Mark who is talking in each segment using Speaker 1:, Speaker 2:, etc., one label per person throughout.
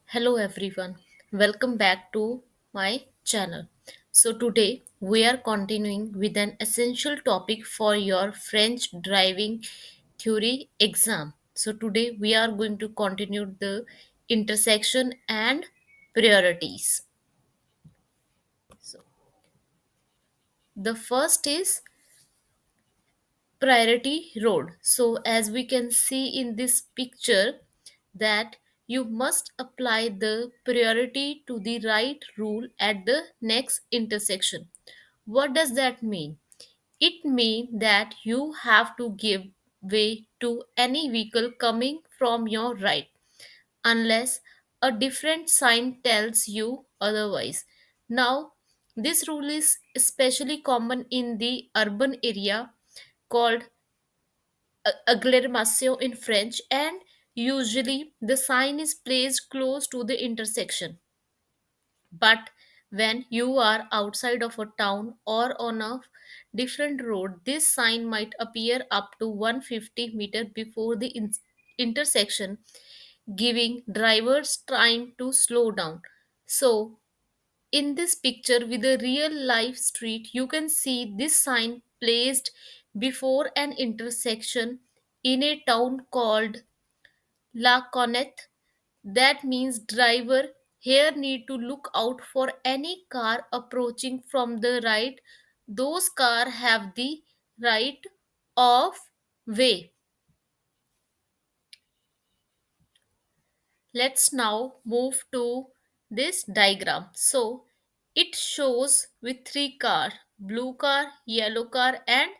Speaker 1: Hello everyone, welcome back to my channel. So, today we are continuing with an essential topic for your French driving theory exam. So, today we are going to continue the intersection and priorities. So, the first is priority road. So as we can see in this picture that you must apply the priority to the right rule at the next intersection. What does that mean? It means that you have to give way to any vehicle coming from your right unless a different sign tells you otherwise. Now, this rule is especially common in the urban area called agglomeration in French, and usually the sign is placed close to the intersection. But when you are outside of a town or on a different road, this sign might appear up to 150 meters before the intersection, giving drivers time to slow down. So, in this picture with a real life street, you can see this sign placed before an intersection in a town called La Connette. That means driver here need to look out for any car approaching from the right. Those car have the right of way. Let's now move to this diagram. So it shows with three car, blue car, yellow car and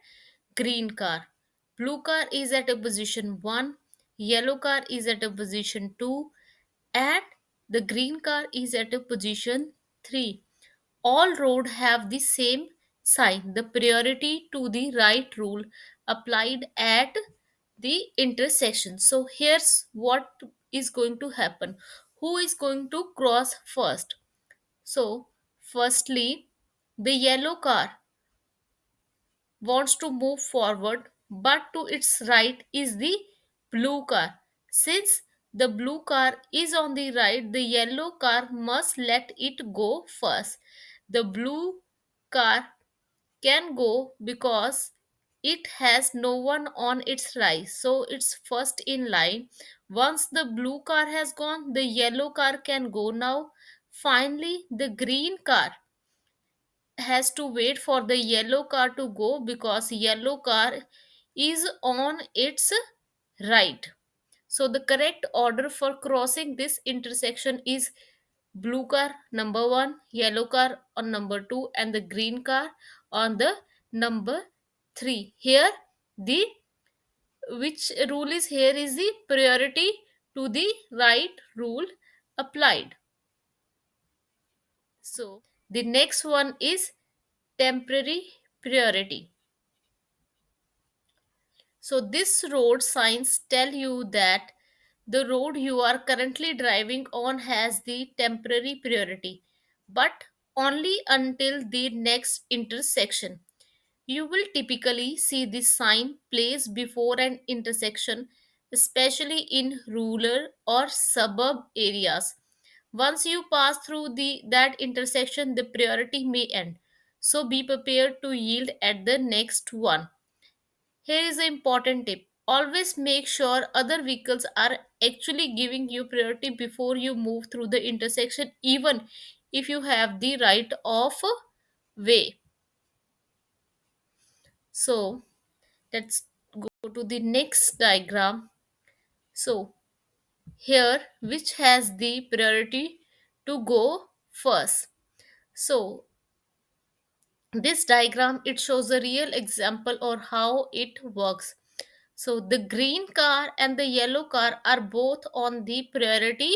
Speaker 1: green car. Blue car is at a position 1, yellow car is at a position 2 and the green car is at a position 3. All road have the same sign. The priority to the right rule applied at the intersection. So here's what is going to happen. Who is going to cross first? So firstly, the yellow car wants to move forward, but to its right is the blue car. Since the blue car is on the right, the yellow car must let it go first. The blue car can go because it has no one on its right, so it's first in line. Once the blue car has gone, the yellow car can go now. Finally, the green car has to wait for the yellow car to go because yellow car is on its right. So the correct order for crossing this intersection is blue car number 1, yellow car on number 2 and the green car on the number 3. Here the which rule is here is the priority to the right rule applied. So the next one is temporary priority. So this road signs tell you that the road you are currently driving on has the temporary priority, but only until the next intersection. You will typically see this sign placed before an intersection, especially in rural or suburb areas. Once you pass through that intersection, the priority may end. So be prepared to yield at the next one. Here is an important tip. Always make sure other vehicles are actually giving you priority before you move through the intersection, even if you have the right of way. So let's go to the next diagram. So here, which has the priority to go first? So this diagram it shows a real example or how it works. So the green car and the yellow car are both on the priority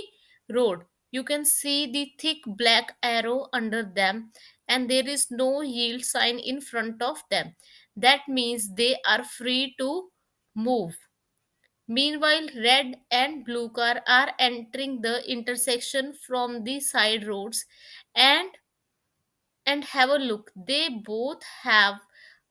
Speaker 1: road. You can see the thick black arrow under them, and there is no yield sign in front of them. That means they are free to move. Meanwhile, red and blue car are entering the intersection from the side roads, and have a look. They both have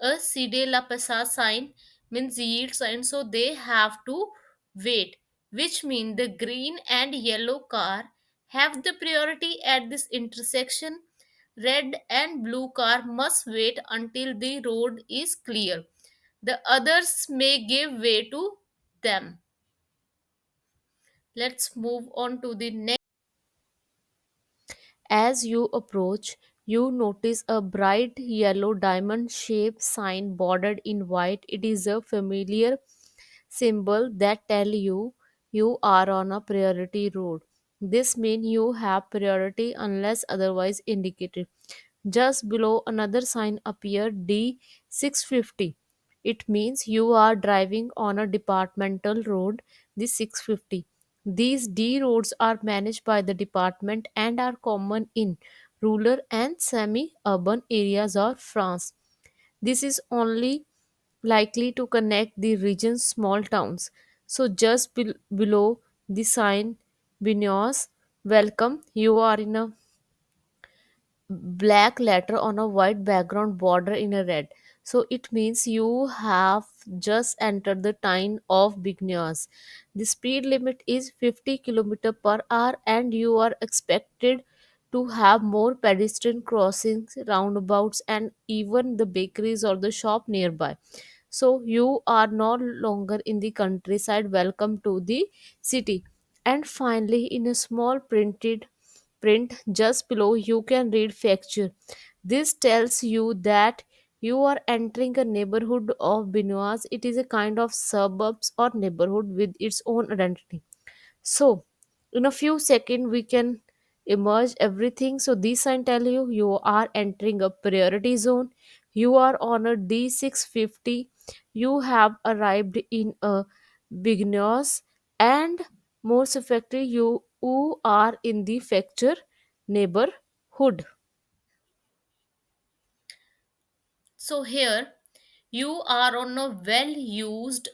Speaker 1: a Cide la Pesa sign, means yield sign, so they have to wait, which means the green and yellow car have the priority at this intersection. Red and blue car must wait until the road is clear. The others may give way to them. Let's move on to the next. As you approach, you notice a bright yellow diamond shaped sign bordered in white. It is a familiar symbol that tell you are on a priority road. This means you have priority unless otherwise indicated. Just below another sign appeared D650. It means you are driving on a departmental road, the 650. These D roads are managed by the department and are common in rural and semi urban areas of France. This is only likely to connect the region's small towns. So, just below the sign, Binois, welcome, you are in a black letter on a white background border in a red. So it means you have just entered the town of Big News. The speed limit is 50 km per hour and you are expected to have more pedestrian crossings, roundabouts, and even the bakeries or the shop nearby. So you are no longer in the countryside. Welcome to the city. And finally, in a small printed print just below, you can read facture. This tells you that you are entering a neighborhood of Benoit. It is a kind of suburbs or neighborhood with its own identity. So, in a few seconds, we can emerge everything. So, this sign tell you are entering a priority zone. You are on a D650. You have arrived in a beginners, and most effectively, you are in the factor neighborhood. So here you are on a well used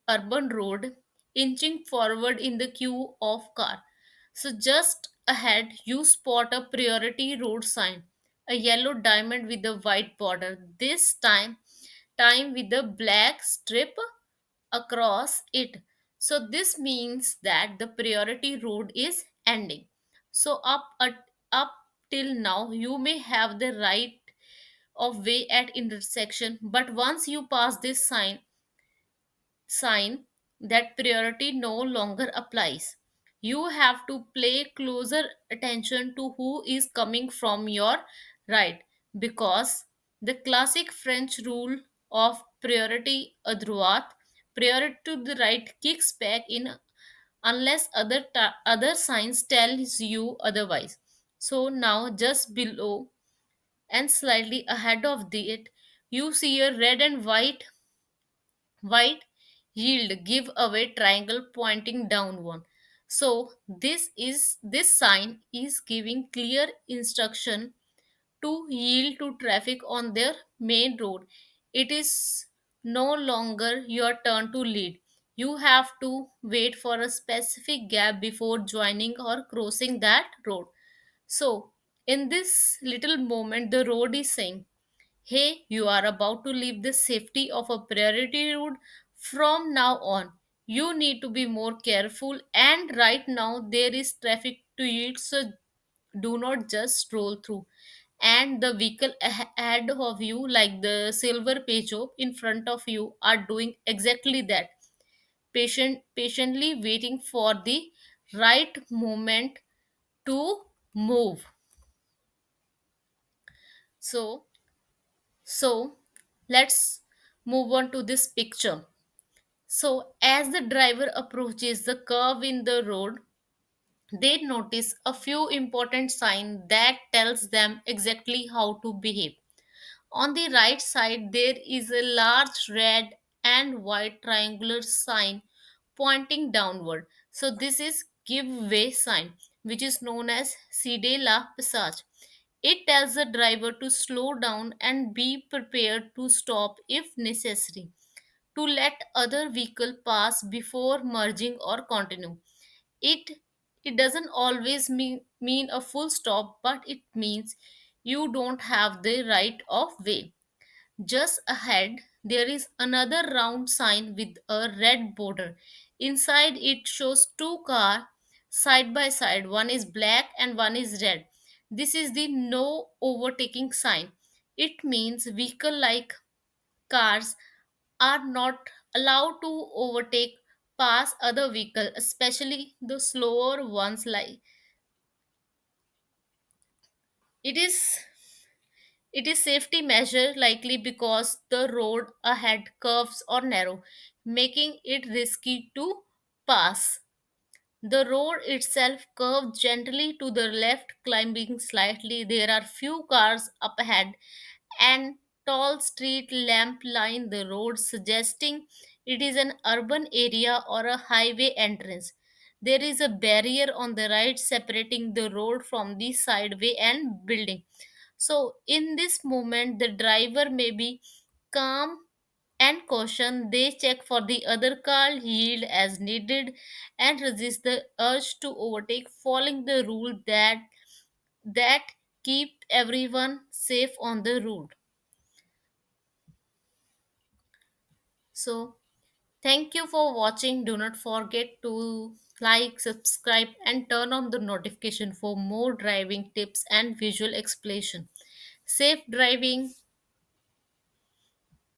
Speaker 1: urban road inching forward in the queue of car. So just ahead you spot a priority road sign, a yellow diamond with a white border. This time with a black strip across it. So this means that the priority road is ending. So up till now you may have the right of way at intersection, but once you pass this sign that priority no longer applies. You have to pay closer attention to who is coming from your right, because the classic French rule of priority à droite, priority to the right kicks back in unless other signs tells you otherwise. So now just below and slightly ahead of it, you see a red and white yield give away triangle pointing downward. So this sign is giving clear instruction to yield to traffic on their main road. It is no longer your turn to lead. You have to wait for a specific gap before joining or crossing that road. So, in this little moment, the road is saying, hey, you are about to leave the safety of a priority road. From now on, you need to be more careful. And right now, there is traffic to it, so do not just roll through. And the vehicle ahead of you, like the silver Peugeot in front of you, are doing exactly that. Patiently waiting for the right moment to move. So, so let's move on to this picture. So, as the driver approaches the curve in the road, they notice a few important signs that tells them exactly how to behave. On the right side, there is a large red and white triangular sign pointing downward. So this is give way sign, which is known as cede la passage. It tells the driver to slow down and be prepared to stop if necessary, to let other vehicle pass before merging or continue. It it doesn't always mean a full stop, but it means you don't have the right of way. Just ahead, there is another round sign with a red border. Inside it shows two cars. side by side. One is black and one is red. This is the no overtaking sign. It means vehicle like cars are not allowed to overtake pass other vehicle, especially the slower ones. Like it is it is safety measure likely because the road ahead curves or narrow, making it risky to pass. The road itself curves gently to the left, climbing slightly. There are few cars up ahead, and tall street lamp line the road, suggesting it is an urban area or a highway entrance. There is a barrier on the right separating the road from the sideway and building. So, in this moment, the driver may be calm and caution. They check for the other car, yield as needed, and resist the urge to overtake, following the rule that keep everyone safe on the road. So, thank you for watching. Do not forget to like, subscribe, and turn on the notification for more driving tips and visual explanation. Safe driving.